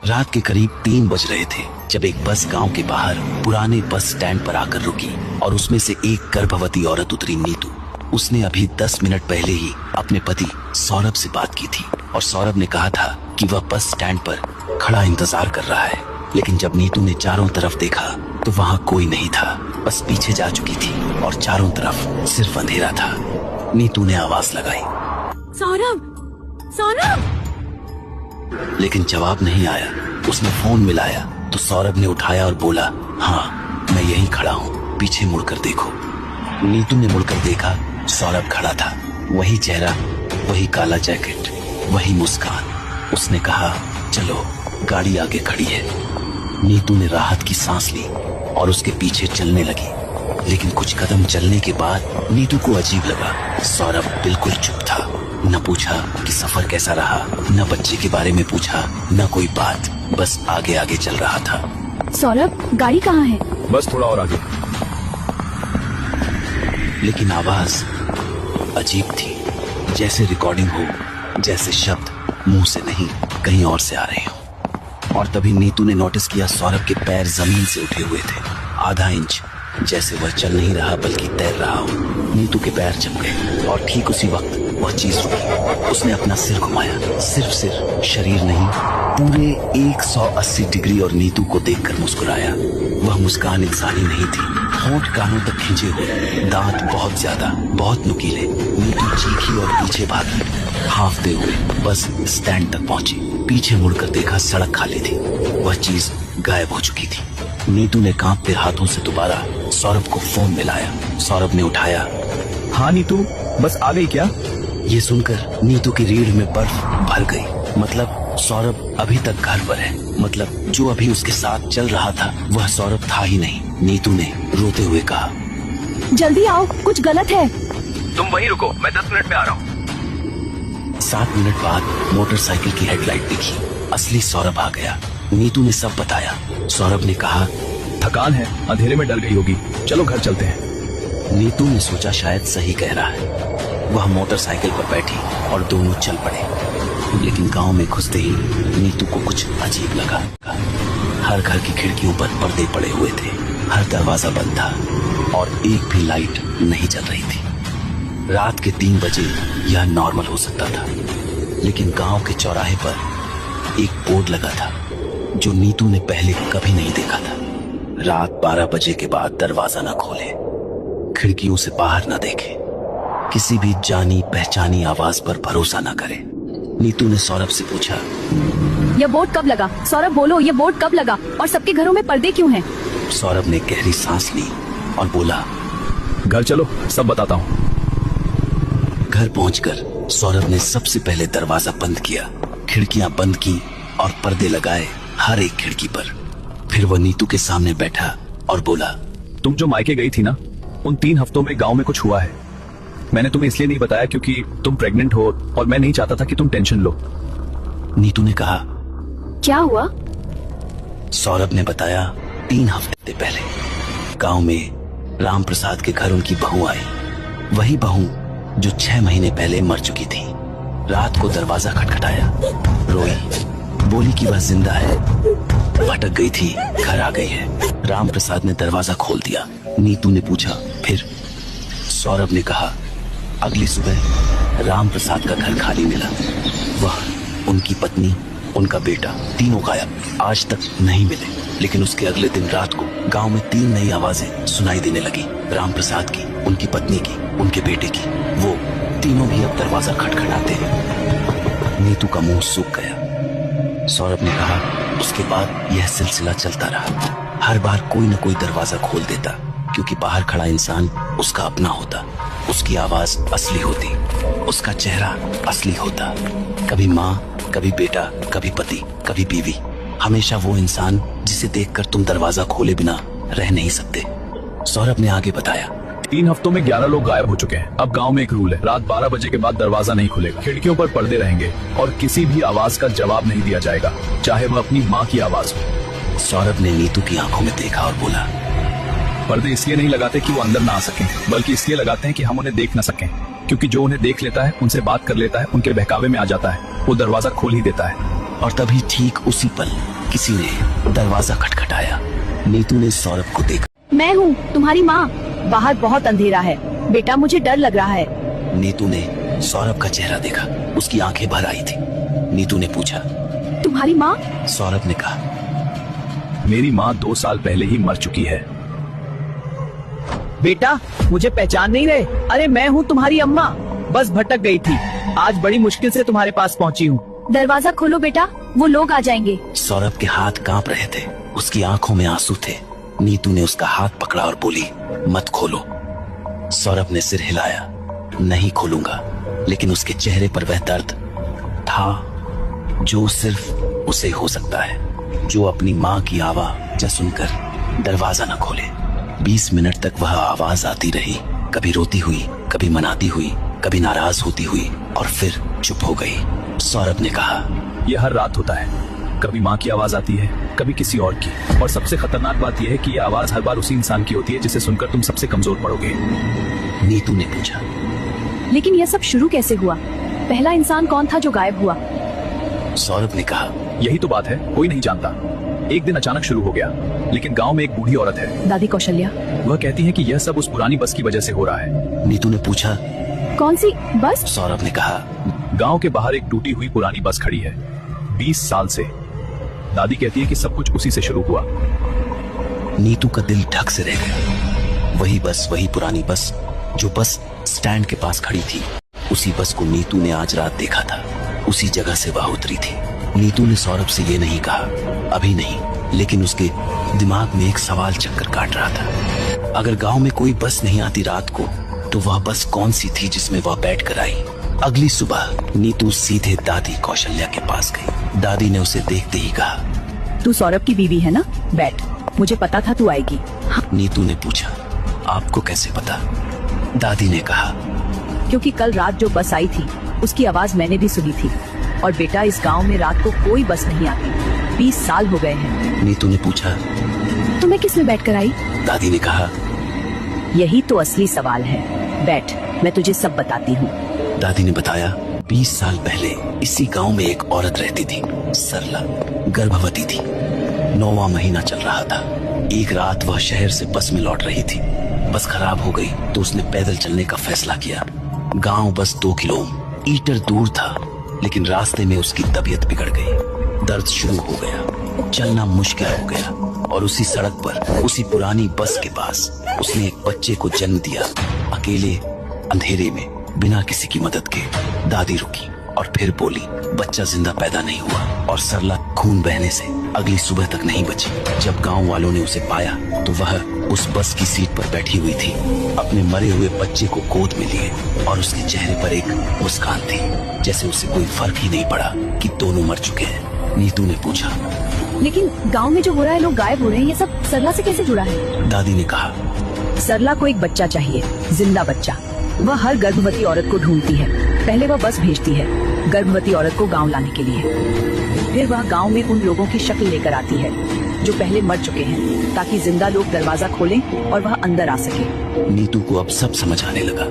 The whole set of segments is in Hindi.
रात के करीब 3 बज रहे थे जब एक बस गांव के बाहर पुराने बस स्टैंड पर आकर रुकी और उसमें से एक गर्भवती औरत उतरी, नीतू। उसने अभी 10 मिनट पहले ही अपने पति सौरभ से बात की थी और सौरभ ने कहा था कि वह बस स्टैंड पर खड़ा इंतजार कर रहा है। लेकिन जब नीतू ने चारों तरफ देखा तो वहाँ कोई नहीं था। बस पीछे जा चुकी थी और चारों तरफ सिर्फ अंधेरा था। नीतू ने आवाज लगाई, सौरभ, सौरभ। लेकिन जवाब नहीं आया। उसने फोन मिलाया तो सौरभ ने उठाया और बोला, हाँ मैं यहीं खड़ा हूँ, पीछे मुड़कर देखो। नीतू ने मुड़कर देखा, सौरभ खड़ा था। वही चेहरा, वही काला जैकेट, वही मुस्कान। उसने कहा, चलो गाड़ी आगे खड़ी है। नीतू ने राहत की सांस ली और उसके पीछे चलने लगी। लेकिन कुछ कदम चलने के बाद नीतू को अजीब लगा। सौरभ बिल्कुल चुप था। न पूछा कि सफर कैसा रहा, न बच्चे के बारे में पूछा, न कोई बात। बस आगे आगे चल रहा था। सौरभ, गाड़ी कहाँ है? बस थोड़ा और आगे। लेकिन आवाज अजीब थी, जैसे रिकॉर्डिंग हो, जैसे शब्द मुंह से नहीं कहीं और से आ रहे हो। और तभी नीतू ने नोटिस किया सौरभ के पैर जमीन से उठे हुए थे, आधा इंच, जैसे वह चल नहीं रहा बल्कि तैर रहा हो। नीतू के पैर जम गए और ठीक उसी वक्त वह चीज रुकी। उसने अपना सिर घुमाया, सिर्फ सिर, शरीर नहीं, पूरे 180 डिग्री, और नीतू को देखकर मुस्कुराया। वह मुस्कान इंसानी नहीं थी, होंठ कानों तक खिंचे हुए, दांत बहुत ज्यादा, बहुत नुकीले। नीतू चीखी और पीछे भागी, हाफते हुए बस स्टैंड तक पहुंची। पीछे मुड़कर देखा, सड़क खाली थी, वह चीज गायब हो चुकी थी। नीतू ने कांपते हाथों से दोबारा सौरभ को फोन मिलाया। सौरभ ने उठाया, हाँ नीतू, बस आ गई क्या? ये सुनकर नीतू की रीढ़ में बर्फ भर गई। मतलब सौरभ अभी तक घर पर है। मतलब जो अभी उसके साथ चल रहा था वह सौरभ था ही नहीं। नीतू ने रोते हुए कहा, जल्दी आओ, कुछ गलत है। तुम वहीं रुको, मैं 10 मिनट में आ रहा हूँ। 7 मिनट बाद मोटरसाइकिल की हेडलाइट दिखी। असली सौरभ आ गया। नीतू ने सब बताया। सौरभ ने कहा, थकान है, अंधेरे में डर गई होगी, चलो घर चलते हैं। नीतू ने सोचा शायद सही कह रहा है। वह मोटरसाइकिल पर बैठी और दोनों चल पड़े। लेकिन गांव में घुसते ही नीतू को कुछ अजीब लगा। हर घर की खिड़कियों पर पर्दे पड़े हुए थे, हर दरवाजा बंद था और एक भी लाइट नहीं जल रही थी। रात के 3 बजे यह नॉर्मल हो सकता था, लेकिन गांव के चौराहे पर एक बोर्ड लगा था जो नीतू ने पहले कभी नहीं देखा था। रात 12 बजे के बाद दरवाजा न खोले, खिड़कियों से बाहर न देखे, किसी भी जानी पहचानी आवाज पर भरोसा न करे। नीतू ने सौरभ से पूछा, ये बोर्ड कब लगा? सौरभ बोलो, ये बोर्ड कब लगा और सबके घरों में पर्दे क्यों हैं? सौरभ ने गहरी सांस ली और बोला, घर चलो, सब बताता हूँ। घर पहुंचकर सौरभ ने सबसे पहले दरवाजा बंद किया, खिड़कियां बंद की और पर्दे लगाए हर एक खिड़की पर। फिर वह नीतू के सामने बैठा और बोला, तुम जो मायके गई थी ना, उन 3 हफ्तों में गांव में कुछ हुआ है। मैंने तुम्हें इसलिए नहीं बताया क्योंकि तुम प्रेग्नेंट हो और मैं नहीं चाहता था कि तुम टेंशन लो। नीतू ने कहा, क्या हुआ? सौरभ ने बताया, 3 हफ्ते पहले गांव में राम प्रसाद के घर उनकी बहू आई। वही बहू जो 6 महीने पहले मर चुकी थी। रात को दरवाजा खटखटाया, रोई, बोली कि वह जिंदा है, भटक गई थी, घर आ गई है। राम प्रसाद ने दरवाजा खोल दिया। नीतू ने पूछा, फिर? सौरभ ने कहा, अगली सुबह राम प्रसाद का घर खाली मिला। वह, उनकी पत्नी, उनका बेटा, तीनों गायब, आज तक नहीं मिले। लेकिन उसके अगले दिन रात को गांव में 3 नई आवाजें सुनाई देने लगी, राम प्रसाद की, उनकी पत्नी की, उनके बेटे की। वो तीनों भी अब दरवाजा खटखटाते हैं। नीतू का मुंह सूख गया। सौरभ ने कहा, उसके बाद यह सिलसिला चलता रहा। हर बार कोई न कोई दरवाजा खोल देता, क्योंकि बाहर खड़ा इंसान उसका अपना होता, उसकी आवाज असली होती, उसका चेहरा असली होता। कभी माँ, कभी बेटा, कभी पति, कभी बीवी, हमेशा वो इंसान जिसे देखकर तुम दरवाजा खोले बिना रह नहीं सकते। सौरभ ने आगे बताया, 3 हफ्तों में 11 लोग गायब हो चुके हैं। अब गांव में एक रूल है, रात 12 बजे के बाद दरवाजा नहीं खुलेगा, खिड़कियों पर पर्दे रहेंगे और किसी भी आवाज का जवाब नहीं दिया जाएगा, चाहे वह अपनी माँ की आवाज हो। सौरभ ने नीतू की आंखों में देखा और बोला, पर्दे इसलिए नहीं लगाते कि वो अंदर ना आ सकें, बल्कि इसलिए लगाते हैं कि हम उन्हें देख न सकें। क्योंकि जो उन्हें देख लेता है, उनसे बात कर लेता है, उनके बहकावे में आ जाता है, वो दरवाजा खोल ही देता है। और तभी ठीक उसी पल किसी ने दरवाजा खटखटाया। नीतू ने सौरभ को देखा। मैं हूँ तुम्हारी माँ। बाहर बहुत अंधेरा है बेटा, मुझे डर लग रहा है। नीतू ने सौरभ का चेहरा देखा, उसकी आंखें भर आई थी। नीतू ने पूछा, तुम्हारी माँ? सौरभ ने कहा, मेरी माँ 2 साल पहले ही मर चुकी है। बेटा मुझे पहचान नहीं रहे? अरे मैं हूँ तुम्हारी अम्मा, बस भटक गई थी, आज बड़ी मुश्किल से तुम्हारे पास पहुँची हूँ। दरवाजा खोलो बेटा, वो लोग आ जाएंगे। सौरभ के हाथ कांप रहे थे, उसकी आंखों में आंसू थे। नीतू ने उसका हाथ पकड़ा और बोली, मत खोलो। सौरभ ने सिर हिलाया, नहीं खोलूंगा। लेकिन उसके चेहरे पर वह दर्द था जो सिर्फ उसे हो सकता है, जो अपनी माँ की आवाज सुनकर दरवाजा न खोले। 20 मिनट तक वह आवाज आती रही, कभी रोती हुई, कभी मनाती हुई, कभी नाराज होती हुई, और फिर चुप हो गई। सौरभ ने कहा, यह हर रात होता है, कभी माँ की आवाज आती है, कभी किसी और की, और सबसे खतरनाक बात यह है कि यह आवाज हर बार उसी इंसान की होती है जिसे सुनकर तुम सबसे कमजोर पड़ोगे। नीतू ने पूछा, लेकिन यह सब शुरू कैसे हुआ? पहला इंसान कौन था जो गायब हुआ? सौरभ ने कहा, यही तो बात है, कोई नहीं जानता। एक दिन अचानक शुरू हो गया, लेकिन गांव में एक बूढ़ी औरत है, दादी कौशल्या। वह कहती है कि यह सब उस पुरानी बस की वजह से हो रहा है। नीतू ने पूछा, कौन सी बस? सौरभ ने कहा, गांव के बाहर एक टूटी हुई पुरानी बस खड़ी है 20 साल से। दादी कहती है कि सब कुछ उसी से शुरू हुआ। नीतू का दिल ढक से रह गया। वही बस, वही पुरानी बस जो बस स्टैंड के पास खड़ी थी। उसी बस को नीतू ने आज रात देखा था, उसी जगह से वह उतरी थी। नीतू ने सौरभ से ये नहीं कहा, अभी नहीं, लेकिन उसके दिमाग में एक सवाल चक्कर काट रहा था। अगर गांव में कोई बस नहीं आती रात को, तो वह बस कौन सी थी जिसमें वह बैठकर आई? अगली सुबह नीतू सीधे दादी कौशल्या के पास गई। दादी ने उसे देखते ही कहा, तू सौरभ की बीवी है ना? बैठ, मुझे पता था तू आएगी। नीतू ने पूछा, आपको कैसे पता? दादी ने कहा, क्योंकि कल रात जो बस आई थी उसकी आवाज मैंने भी सुनी थी। और बेटा, इस गांव में रात को कोई बस नहीं आती, 20 साल हो गए हैं। नीतू ने पूछा, तुम्हें किस में बैठकर आई? दादी ने कहा, यही तो असली सवाल है। बैठ, मैं तुझे सब बताती हूँ। दादी ने बताया, 20 साल पहले इसी गांव में एक औरत रहती थी, सरला, गर्भवती थी। 9वां महीना चल रहा था। एक रात वह शहर से बस में लौट रही थी। बस खराब हो गई तो उसने पैदल चलने का फैसला किया। गांव बस 2 किलोमीटर दूर था, लेकिन रास्ते में उसकी तबीयत बिगड़ गई। दर्द शुरू हो गया, चलना मुश्किल हो गया, और उसी सड़क पर, उसी पुरानी बस के पास उसने एक बच्चे को जन्म दिया, अकेले, अंधेरे में, बिना किसी की मदद के। दादी रुकी और फिर बोली, बच्चा जिंदा पैदा नहीं हुआ, और सरला खून बहने से अगली सुबह तक नहीं बची। जब गांव वालों ने उसे पाया तो वह उस बस की सीट पर बैठी हुई थी, अपने मरे हुए बच्चे को गोद में लिए, और उसके चेहरे पर एक मुस्कान थी, जैसे उसे कोई फर्क ही नहीं पड़ा कि दोनों मर चुके हैं। नीतू ने पूछा, लेकिन गांव में जो हो रहा है, लोग गायब हो रहे हैं, ये सब सरला से कैसे जुड़ा है? दादी ने कहा, सरला को एक बच्चा चाहिए, जिंदा बच्चा। वह हर गर्भवती औरत को ढूंढती है। पहले वह बस भेजती है गर्भवती औरत को गांव लाने के लिए। फिर वह गांव में उन लोगों की शक्ल लेकर आती है जो पहले मर चुके हैं, ताकि जिंदा लोग दरवाजा खोलें और वह अंदर आ सके। नीतू को अब सब समझ आने लगा।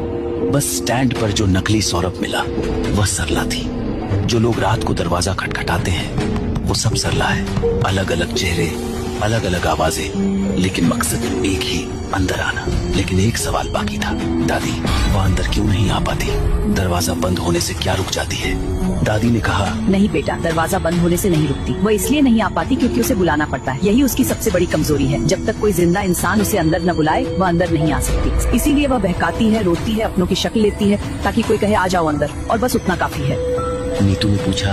बस स्टैंड पर जो नकली सौरभ मिला वह सरला थी। जो लोग रात को दरवाजा खटखटाते हैं वो सब सरला है। अलग अलग चेहरे, अलग अलग आवाजें, लेकिन मकसद एक ही, अंदर आना। लेकिन एक सवाल बाकी था, दादी, वह अंदर क्यों नहीं आ पाती? दरवाजा बंद होने से क्या रुक जाती है? दादी ने कहा, नहीं बेटा, दरवाजा बंद होने से नहीं रुकती। वह इसलिए नहीं आ पाती क्योंकि उसे बुलाना पड़ता है। यही उसकी सबसे बड़ी कमजोरी है। जब तक कोई जिंदा इंसान उसे अंदर न बुलाए, वह अंदर नहीं आ सकती। इसीलिए वह बहकाती है, रोती है, अपनों की शक्ल लेती है, ताकि कोई कहे आ जाओ अंदर, और बस उतना काफी है। नीतू ने पूछा,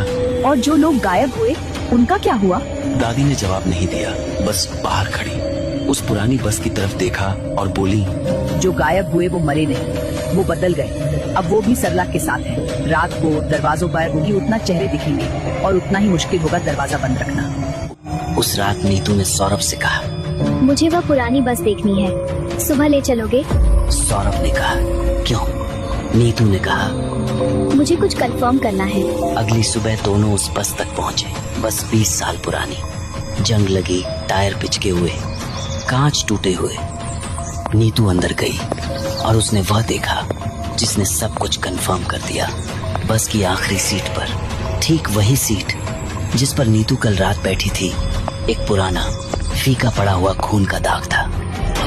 और जो लोग गायब हुए उनका क्या हुआ? दादी ने जवाब नहीं दिया, बस बाहर खड़ी उस पुरानी बस की तरफ देखा और बोली, जो गायब हुए वो मरे नहीं, वो बदल गए। अब वो भी सरला के साथ है। रात को दरवाजों पर होगी उतना चेहरे दिखेंगे, और उतना ही मुश्किल होगा दरवाजा बंद रखना। उस रात नीतू ने सौरभ से कहा, मुझे वह पुरानी बस देखनी है, सुबह ले चलोगे? सौरभ ने कहा, क्यों? नीतू ने कहा, मुझे कुछ कंफर्म करना है। अगली सुबह दोनों उस बस तक पहुँचे। बस 20 साल पुरानी, जंग लगी, टायर पिचके हुए, कांच टूटे हुए। नीतू अंदर गई और उसने वह देखा जिसने सब कुछ कंफर्म कर दिया। बस की आखिरी सीट पर, ठीक वही सीट जिस पर नीतू कल रात बैठी थी एक पुराना फीका पड़ा हुआ खून का दाग था,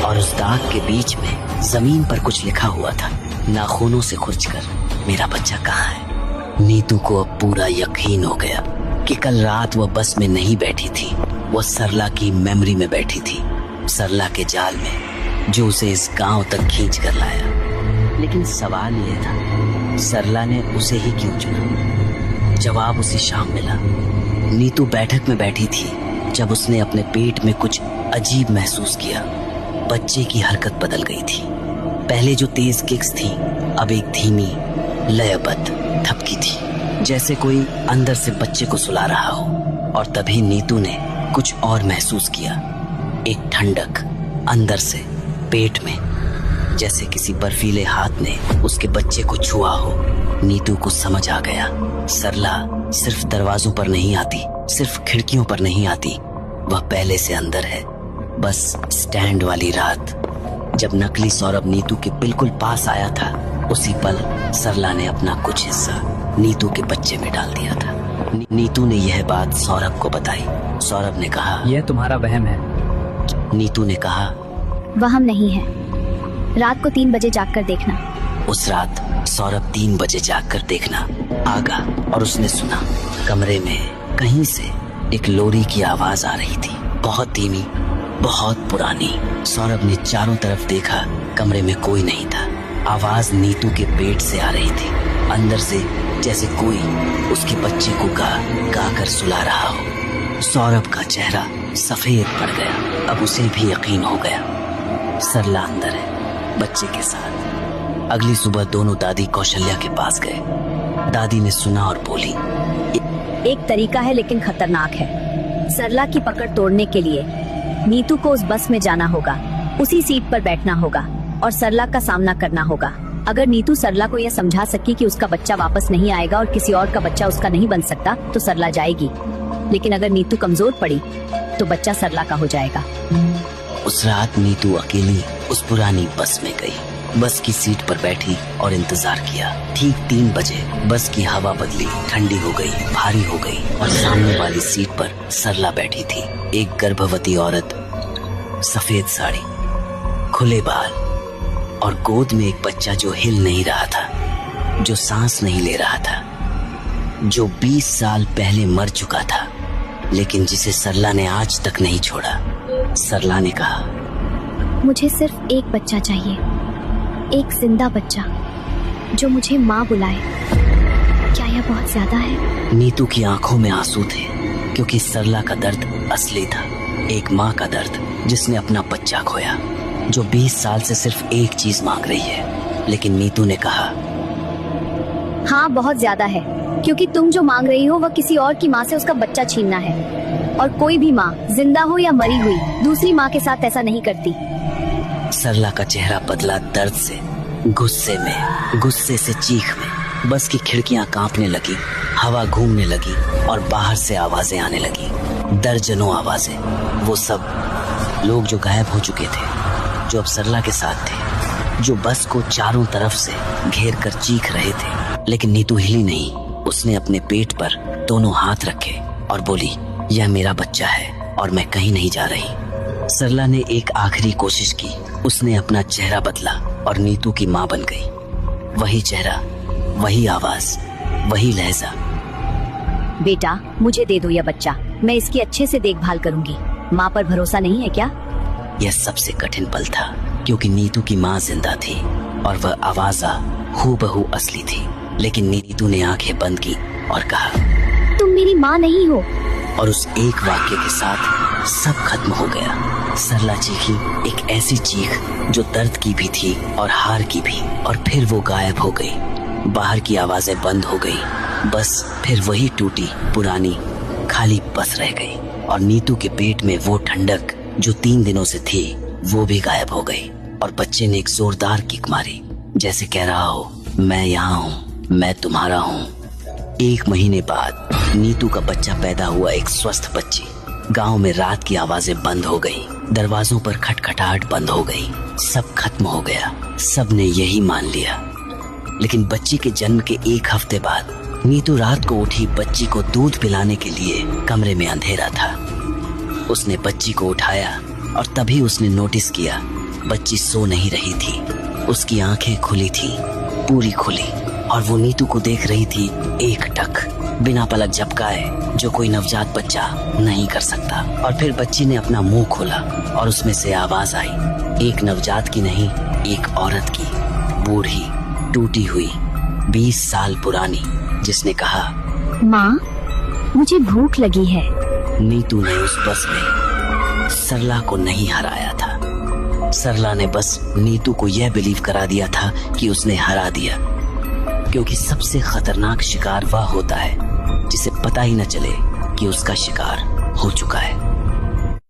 और उस दाग के बीच में जमीन पर कुछ लिखा हुआ था, नाखूनों से खुरचकर मेरा बच्चा कहाँ है। नीतू को अब पूरा यकीन हो गया कि कल रात वह बस में नहीं बैठी थी, वह सरला की मेमोरी में बैठी थी, सरला के जाल में जो उसे इस गांव तक खींच कर लाया। लेकिन सवाल यह था, सरला ने उसे ही क्यों चुना? जवाब उसी शाम मिला। नीतू बैठक में बैठी थी जब उसने अपने पेट में कुछ अजीब महसूस किया। बच्चे की हरकत बदल गई थी। पहले जो तेज किक्स थी अब एक धीमी लयबद्ध थपकी थी, जैसे कोई अंदर से बच्चे को सुला रहा हो। और तभी नीतू ने कुछ और महसूस किया, एक ठंडक अंदर से पेट में, जैसे किसी बर्फीले हाथ ने उसके बच्चे को छुआ हो। नीतू को समझ आ गया, सरला सिर्फ दरवाजों पर नहीं आती, सिर्फ खिड़कियों पर नहीं आती, वह पहले से अंदर है। बस स्टैंड वाली रात जब नकली सौरभ नीतू के बिल्कुल पास आया था, उसी पल सरला ने अपना कुछ हिस्सा नीतू के बच्चे में डाल दिया था। नीतू ने यह बात सौरभ को बताई। सौरभ ने कहा, यह तुम्हारा वहम है। नीतू ने कहा, वहम नहीं है, रात को 3 बजे जाग कर देखना। उस रात सौरभ 3 बजे जागकर देखना आगा और उसने सुना, कमरे में कहीं से एक लोरी की आवाज आ रही थी, बहुत धीमी, बहुत पुरानी। सौरभ ने चारों तरफ देखा, कमरे में कोई नहीं था। आवाज नीतू के पेट से आ रही थी, अंदर से, जैसे कोई उसके बच्चे को गा कर सुला रहा हो। सौरभ का चेहरा सफेद पड़ गया। अब उसे भी यकीन हो गया, सरला अंदर है बच्चे के साथ। अगली सुबह दोनों दादी कौशल्या के पास गए। दादी ने सुना और बोली, एक तरीका है लेकिन खतरनाक है। सरला की पकड़ तोड़ने के लिए नीतू को उस बस में जाना होगा, उसी सीट पर बैठना होगा और सरला का सामना करना होगा। अगर नीतू सरला को यह समझा सकी कि उसका बच्चा वापस नहीं आएगा और किसी और का बच्चा उसका नहीं बन सकता, तो सरला जाएगी। लेकिन अगर नीतू कमजोर पड़ी तो बच्चा सरला का हो जाएगा। उस रात नीतू अकेली उस पुरानी बस में गई। बस की सीट पर बैठी और इंतजार किया। ठीक 3 बजे बस की हवा बदली, ठंडी हो गई, भारी हो गई और सामने वाली सीट पर सरला बैठी थी, एक गर्भवती औरत, सफेद साड़ी, खुले बाल और गोद में एक बच्चा जो हिल नहीं रहा था, जो सांस नहीं ले रहा था, जो 20 साल पहले मर चुका था, लेकिन जिसे सरला ने आज तक नहीं छोड़ा। सरला ने कहा, मुझे सिर्फ एक बच्चा चाहिए, एक जिंदा बच्चा जो मुझे माँ बुलाए। क्या यह बहुत ज्यादा है? नीतू की आंखों में आंसू थे, क्योंकि सरला का दर्द असली था, एक माँ का दर्द जिसने अपना बच्चा खोया, जो 20 साल से सिर्फ एक चीज मांग रही है। लेकिन नीतू ने कहा, हाँ बहुत ज्यादा है, क्योंकि तुम जो मांग रही हो वह किसी और की माँ से उसका बच्चा छीनना है। और कोई भी माँ, जिंदा हो या मरी हुई, दूसरी माँ के साथ ऐसा नहीं करती। सरला का चेहरा बदला दर्द से, गुस्से में, गुस्से से चीख में। बस की खिड़कियां कांपने लगी, हवा घूमने लगी और बाहर से आवाजें आने लगी, दर्जनों आवाजें। वो सब लोग जो गायब हो चुके थे, जो अब सरला के साथ थे, जो बस को चारों तरफ से घेर कर चीख रहे थे। लेकिन नीतू हिली नहीं। उसने अपने पेट पर दोनों हाथ रखे और बोली, यह मेरा बच्चा है और मैं कहीं नहीं जा रही। सरला ने एक आखिरी कोशिश की। उसने अपना चेहरा बदला और नीतू की माँ बन गई। वही चेहरा, वही आवाज, वही लहजा। बेटा, मुझे दे दो यह बच्चा, मैं इसकी अच्छे से देखभाल करूंगी। माँ पर भरोसा नहीं है क्या? यह सबसे कठिन पल था, क्योंकि नीतू की माँ जिंदा थी और वह आवाज़ हूबहू असली थी। लेकिन नीतू ने आंखें बंद की और कहा, तुम मेरी माँ नहीं हो। और उस एक वाक्य के साथ सब खत्म हो गया। सरला चीखी, एक ऐसी चीख जो दर्द की भी थी और हार की भी, और फिर वो गायब हो गई। बाहर की आवाजें बंद हो गई, बस फिर वही टूटी पुरानी खाली बस रह गई। और नीतू के पेट में वो ठंडक जो 3 दिनों से थी, वो भी गायब हो गई। और बच्चे ने एक जोरदार किक मारी, जैसे कह रहा हो, मैं यहाँ हूँ, मैं तुम्हारा हूँ। 1 महीने बाद नीतू का बच्चा पैदा हुआ, एक स्वस्थ बच्ची। गांव में रात की आवाजें बंद हो गई, दरवाजों पर खटखटाहट बंद हो गई, सब खत्म हो गया। सब ने यही मान लिया। लेकिन बच्ची के जन्म के 1 हफ्ते बाद नीतू रात को उठी बच्ची को दूध पिलाने के लिए। कमरे में अंधेरा था। उसने बच्ची को उठाया और तभी उसने नोटिस किया बच्ची सो नहीं रही थी। उसकी आंखें खुली थी, पूरी खुली, और वो नीतू को देख रही थी एकटक, बिना पलक झपकाए, जो कोई नवजात बच्चा नहीं कर सकता। और फिर बच्ची ने अपना मुंह खोला और उसमें से आवाज आई, एक नवजात की नहीं, एक औरत की, बूढ़ी, टूटी हुई, 20 साल पुरानी, जिसने कहा, माँ, मुझे भूख लगी है। नीतू ने उस बस में सरला को नहीं हराया था। सरला ने बस नीतू को यह बिलीव करा दिया था कि उसने हरा दिया, क्योंकि सबसे खतरनाक शिकार वह होता है जिसे पता ही न चले कि उसका शिकार हो चुका है।